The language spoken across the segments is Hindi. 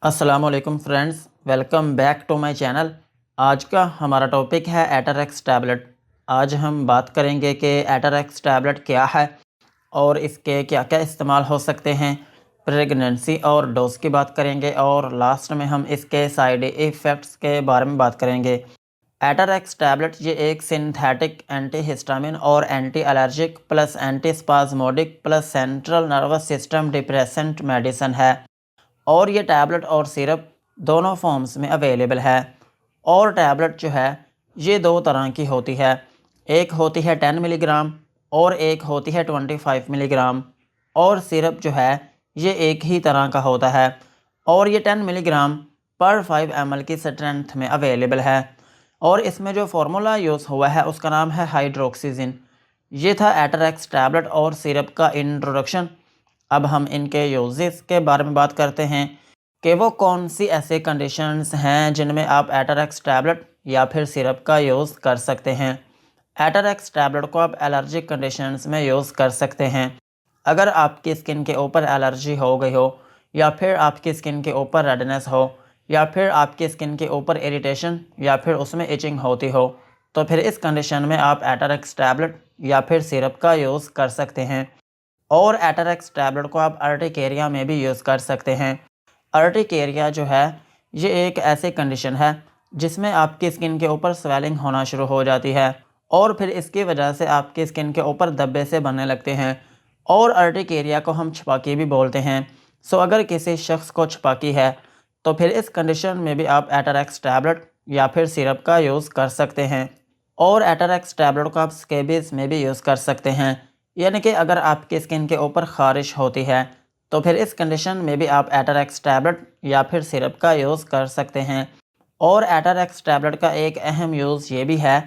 अस्सलामुअलैकुम friends, welcome back to my channel. आज का हमारा टॉपिक है एटरएक्स टैबलेट। आज हम बात करेंगे कि एटरएक्स टैबलेट क्या है और इसके क्या क्या इस्तेमाल हो सकते हैं। प्रेगनेंसी और डोज की बात करेंगे और लास्ट में हम इसके साइड इफ़ेक्ट्स के बारे में बात करेंगे। एटरएक्स टैबलेट ये एक सिंथेटिक एंटीहिस्टामिन और anti allergic plus anti spasmodic plus central nervous system depressant medicine है और ये टैबलेट और सिरप दोनों फॉर्म्स में अवेलेबल है। और टैबलेट जो है ये दो तरह की होती है, एक होती है 10 मिलीग्राम और एक होती है 25 मिलीग्राम। और सिरप जो है ये एक ही तरह का होता है और ये 10 मिलीग्राम पर 5 ml की स्ट्रेंथ में अवेलेबल है। और इसमें जो फार्मूला यूज़ हुआ है उसका नाम है हाइड्रोक्सीजिन। ये था एटरएक्स टैबलेट और सिरप का इंट्रोडक्शन। अब हम इनके यूजेस के बारे में बात करते हैं कि वो कौन सी ऐसे कंडीशंस हैं जिनमें आप एटरएक्स टैबलेट या फिर सिरप का यूज़ कर सकते हैं। एटरएक्स टैबलेट को आप एलर्जिक कंडीशंस में यूज़ कर सकते हैं। अगर आपकी स्किन के ऊपर एलर्जी हो गई हो या फिर आपकी स्किन के ऊपर रेडनेस हो या फिर आपकी स्किन के ऊपर इरिटेशन या फिर उसमें इचिंग होती हो, तो फिर इस कंडीशन में आप एटरएक्स टैबलेट या फिर सिरप का यूज़ कर सकते हैं। और एटरएक्स टैबलेट को आप अर्टिकेरिया में भी यूज़ कर सकते हैं। अर्टिकेरिया जो है ये एक ऐसी कंडीशन है जिसमें आपकी स्किन के ऊपर स्वेलिंग होना शुरू हो जाती है और फिर इसकी वजह से आपकी स्किन के ऊपर धब्बे से बनने लगते हैं और अर्टिकेरिया को हम छपाकी भी बोलते हैं। सो अगर किसी शख्स को छपाकी है तो फिर इस कंडीशन में भी आप एटरएक्स टैबलेट या फिर सिरप का यूज़ कर सकते हैं। और एटरएक्स टैबलेट को आप स्केबीज़ में भी यूज़ कर सकते हैं, यानी कि अगर आपकी स्किन के ऊपर ख़ारिश होती है तो फिर इस कंडीशन में भी आप एटरएक्स टैबलेट या फिर सिरप का यूज़ कर सकते हैं। और एटरएक्स टैबलेट का एक अहम यूज़ ये भी है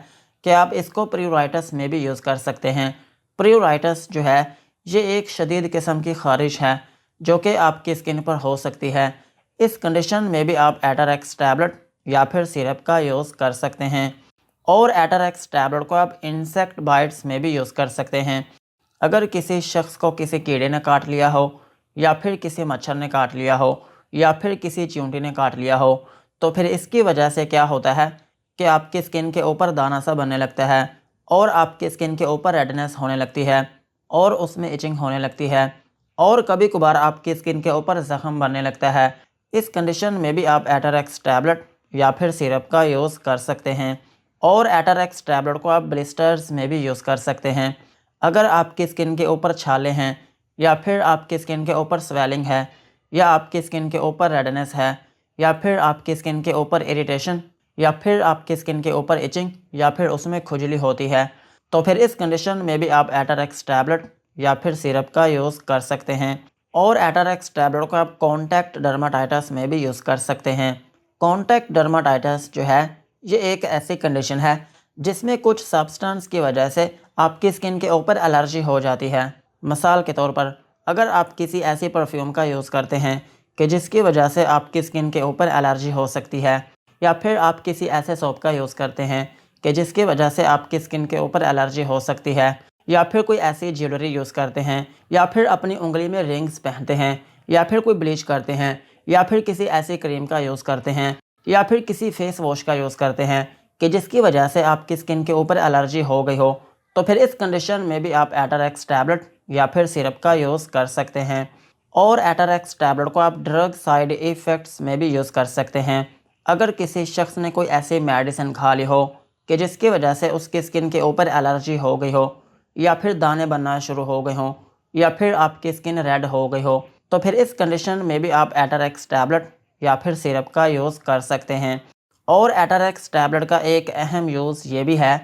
कि आप इसको प्यूराइटिस में भी यूज़ कर सकते हैं। प्यूराइटिस जो है ये एक शदीद किस्म की ख़ारिश है जो कि आपकी स्किन पर हो सकती है। इस कंडीशन में भी आप एटरएक्स टैबलेट या फिर सिरप का यूज़ कर सकते हैं। और एटरएक्स टैबलेट को आप इंसेक्ट बाइट्स में भी यूज़ कर सकते हैं। अगर किसी शख्स को किसी कीड़े ने काट लिया हो या फिर किसी मच्छर ने काट लिया हो या फिर किसी चींटी ने काट लिया हो, तो फिर इसकी वजह से क्या होता है कि आपकी स्किन के ऊपर दाना सा बनने लगता है और आपकी स्किन के ऊपर रेडनेस होने लगती है और उसमें इचिंग होने लगती है और कभी कभार आपकी स्किन के ऊपर ज़ख्म बनने लगता है। इस कंडीशन में भी आप एटरएक्स टैबलेट या फिर सिरप का यूज़ कर सकते हैं। और एटरएक्स टैबलेट को आप ब्लिस्टर्स में भी यूज़ कर सकते हैं। अगर आपकी स्किन के ऊपर छाले हैं या फिर आपकी स्किन के ऊपर स्वेलिंग है या आपकी स्किन के ऊपर रेडनेस है या फिर आपकी स्किन के ऊपर इरिटेशन या फिर आपकी स्किन के ऊपर इचिंग या फिर उसमें खुजली होती है, तो फिर इस कंडीशन में भी आप एटरएक्स टैबलेट या फिर सिरप का यूज़ कर सकते हैं। और एटरएक्स टैबलेट को आप कॉन्टैक्ट डर्माटाइटिस में भी यूज़ कर सकते हैं। कॉन्टैक्ट डर्माटाइटिस जो है ये एक ऐसी कंडीशन है जिसमें कुछ सब्सटेंस की वजह से आपकी स्किन के ऊपर एलर्जी हो जाती है। मिसाल के तौर पर अगर आप किसी ऐसी परफ्यूम का यूज़ करते हैं कि जिसकी वजह से आपकी स्किन के ऊपर एलर्जी हो सकती है, या फिर आप किसी ऐसे सोप का यूज़ करते हैं कि जिसकी वजह से आपकी स्किन के ऊपर एलर्जी हो सकती है, या फिर कोई ऐसी ज्वेलरी यूज़ करते हैं या फिर अपनी उंगली में रिंग्स पहनते हैं या फिर कोई ब्लीच करते हैं या फिर किसी ऐसी क्रीम का यूज़ करते हैं या फिर किसी फेस वॉश का यूज़ करते हैं कि जिसकी वजह से आपकी स्किन के ऊपर एलर्जी हो गई हो, तो फिर इस कंडीशन में भी आप एटरएक्स टैबलेट या फिर सिरप का यूज़ कर सकते हैं। और एटरएक्स टैबलेट को आप ड्रग साइड इफ़ेक्ट्स में भी यूज़ कर सकते हैं। अगर किसी शख्स ने कोई ऐसी मेडिसिन खा ली हो कि जिसकी वजह से उसकी स्किन के ऊपर एलर्जी हो गई हो या फिर दाने बनना शुरू हो गए हों या फिर आपकी स्किन रेड हो गई हो, तो फिर इस कंडीशन में भी आप एटरएक्स टैबलेट या फिर सिरप का यूज़ कर सकते हैं। और एटरएक्स टैबलेट का एक अहम यूज़ ये भी है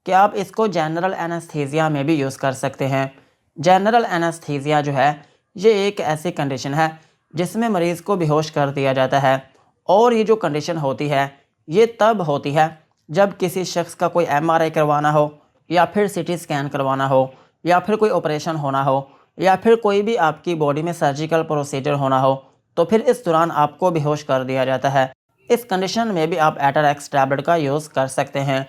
कि आप इसको जनरल एनेस्थीसिया में भी यूज़ कर सकते हैं। जनरल एनेस्थीसिया जो है ये एक ऐसी कंडीशन है जिसमें मरीज़ को बेहोश कर दिया जाता है। और ये जो कंडीशन होती है ये तब होती है जब किसी शख्स का कोई एमआरआई करवाना हो या फिर सीटी स्कैन करवाना हो या फिर कोई ऑपरेशन होना हो या फिर कोई भी आपकी बॉडी में सर्जिकल प्रोसीजर होना हो, तो फिर इस दौरान आपको बेहोश कर दिया जाता है। इस कंडीशन में भी आप एटरएक्स टैबलेट का यूज़ कर सकते हैं।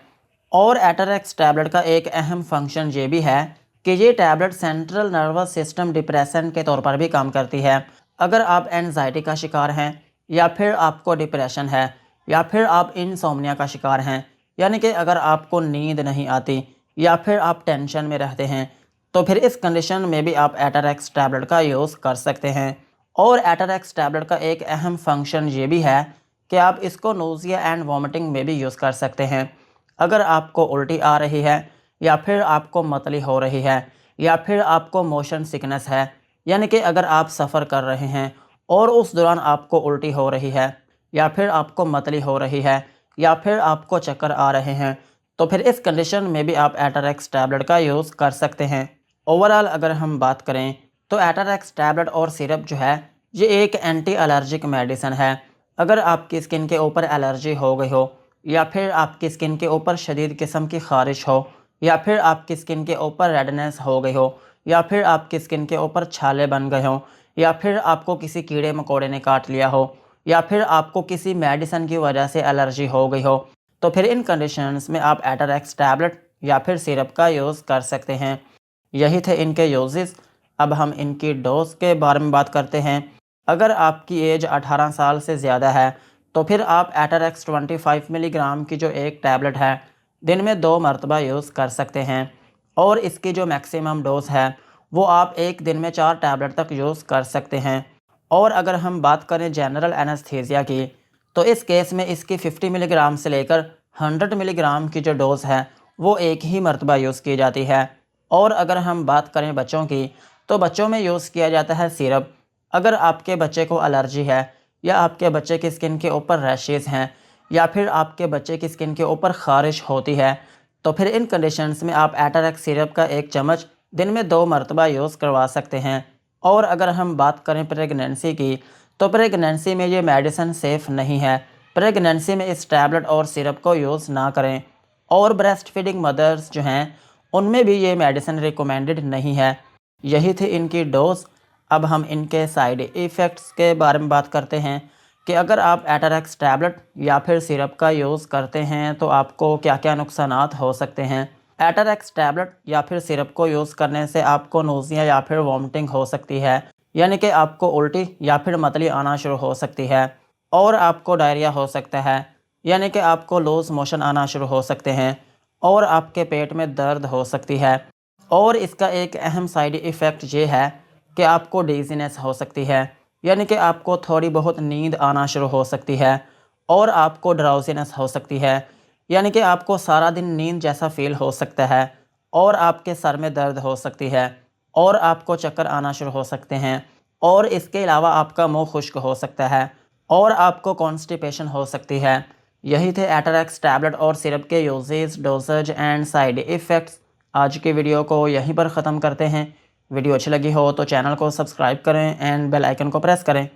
और एटरएक्स टैबलेट का एक अहम फंक्शन ये भी है कि ये tablet central nervous system depression के तौर पर भी काम करती है। अगर आप एंजाइटी का शिकार हैं या फिर आपको डिप्रेशन है, या फिर आप इंसोम्निया का शिकार हैं, यानी कि अगर आपको नींद नहीं आती या फिर आप टेंशन में रहते हैं, तो फिर इस कंडीशन में भी आप एटारेक्स टैबलेट का यूज़ कर सकते हैं। और एटारेक्स टैबलेट का एक अहम फंक्शन ये भी है कि आप इसको नोज़िया एंड वॉमिटिंग में भी यूज़ कर सकते हैं। अगर आपको उल्टी आ रही है, या फिर आपको मतली हो रही है, या फिर आपको मोशन सिकनेस है, यानी कि अगर आप सफ़र कर रहे हैं और उस दौरान आपको उल्टी हो रही है, या फिर आपको मतली हो रही है, या फिर आपको चक्कर आ रहे हैं, तो फिर इस कंडीशन में भी आप एटारेक्स टैबलेट का यूज़ कर सकते हैं। ओवरऑल अगर हम बात करें तो एटारेक्स टैबलेट और सिरप जो है ये एक एंटी एलर्जिक मेडिसिन है। अगर आपकी स्किन के ऊपर एलर्जी हो गई हो, या फिर आपकी स्किन के ऊपर शदीद किस्म की ख़ारिश हो, या फिर आपकी स्किन के ऊपर रेडनेस हो गई हो, या फिर आपकी स्किन के ऊपर छाले बन गए हों, या फिर आपको किसी कीड़े मकोड़े ने काट लिया हो, या फिर आपको किसी मेडिसिन की वजह से एलर्जी हो गई हो, तो फिर इन कंडीशंस में आप एटारेक्स टैबलेट या फिर सिरप का यूज़ कर सकते हैं। यही थे इनके यूजेस। अब हम इनकी डोज के बारे में बात करते हैं। अगर आपकी एज 18 साल से ज़्यादा है तो फिर आप एटारेक्स 25 मिलीग्राम की जो एक टैबलेट है दिन में 2 मरतबा यूज़ कर सकते हैं। और इसकी जो मैक्सिमम डोज है वो आप एक दिन में 4 टैबलेट तक यूज़ कर सकते हैं। और अगर हम बात करें जनरल एनेस्थीसिया की, तो इस केस में इसकी 50 मिलीग्राम से लेकर 100 मिलीग्राम की जो डोज़ है वो एक ही मरतबा यूज़ की जाती है। और अगर हम बात करें बच्चों की, तो बच्चों में यूज़ किया जाता है सिरप। अगर आपके बच्चे को एलर्जी है, या आपके बच्चे की स्किन के ऊपर रैशेज़ हैं, या फिर आपके बच्चे की स्किन के ऊपर ख़ारिश होती है, तो फिर इन कंडीशंस में आप एटारेक्स सिरप का 1 चम्मच दिन में 2 मरतबा यूज़ करवा सकते हैं। और अगर हम बात करें प्रेगनेंसी की, तो प्रेगनेंसी में ये मेडिसिन सेफ़ नहीं है। प्रेगनेंसी में इस टैबलेट और सिरप को यूज़ ना करें। और ब्रेस्ट फीडिंग मदर्स जो हैं उनमें भी ये मेडिसिन रिकमेंडेड नहीं है। यही थी इनकी डोज। अब हम इनके साइड इफ़ेक्ट्स के बारे में बात करते हैं कि अगर आप एटारेक्स टैबलेट या फिर सिरप का यूज़ करते हैं तो आपको क्या क्या नुकसानात हो सकते हैं। एटारेक्स टैबलेट या फिर सिरप को यूज़ करने से आपको नोज़िया या फिर वॉमिटिंग हो सकती है, यानी कि आपको उल्टी या फिर मतली आना शुरू हो सकती है। और आपको डायरिया हो सकता है, यानी कि आपको लूज़ मोशन आना शुरू हो सकते हैं। और आपके पेट में दर्द हो सकती है। और इसका एक अहम साइड इफ़ेक्ट ये है कि आपको डिज़ीनेस हो सकती है, यानी कि आपको थोड़ी बहुत नींद आना शुरू हो सकती है। और आपको ड्राउज़ीनेस हो सकती है, यानी कि आपको सारा दिन नींद जैसा फ़ील हो सकता है। और आपके सर में दर्द हो सकती है, और आपको चक्कर आना शुरू हो सकते हैं। और इसके अलावा आपका मुँह खुश्क हो सकता है, और आपको कॉन्स्टिपेशन हो सकती है। यही थे एटारेक्स टैबलेट और सिरप के uses, dosage and side effects. आज की वीडियो को यहीं पर ख़त्म करते हैं। वीडियो अच्छी लगी हो तो चैनल को सब्सक्राइब करें एंड बेल आइकन को प्रेस करें।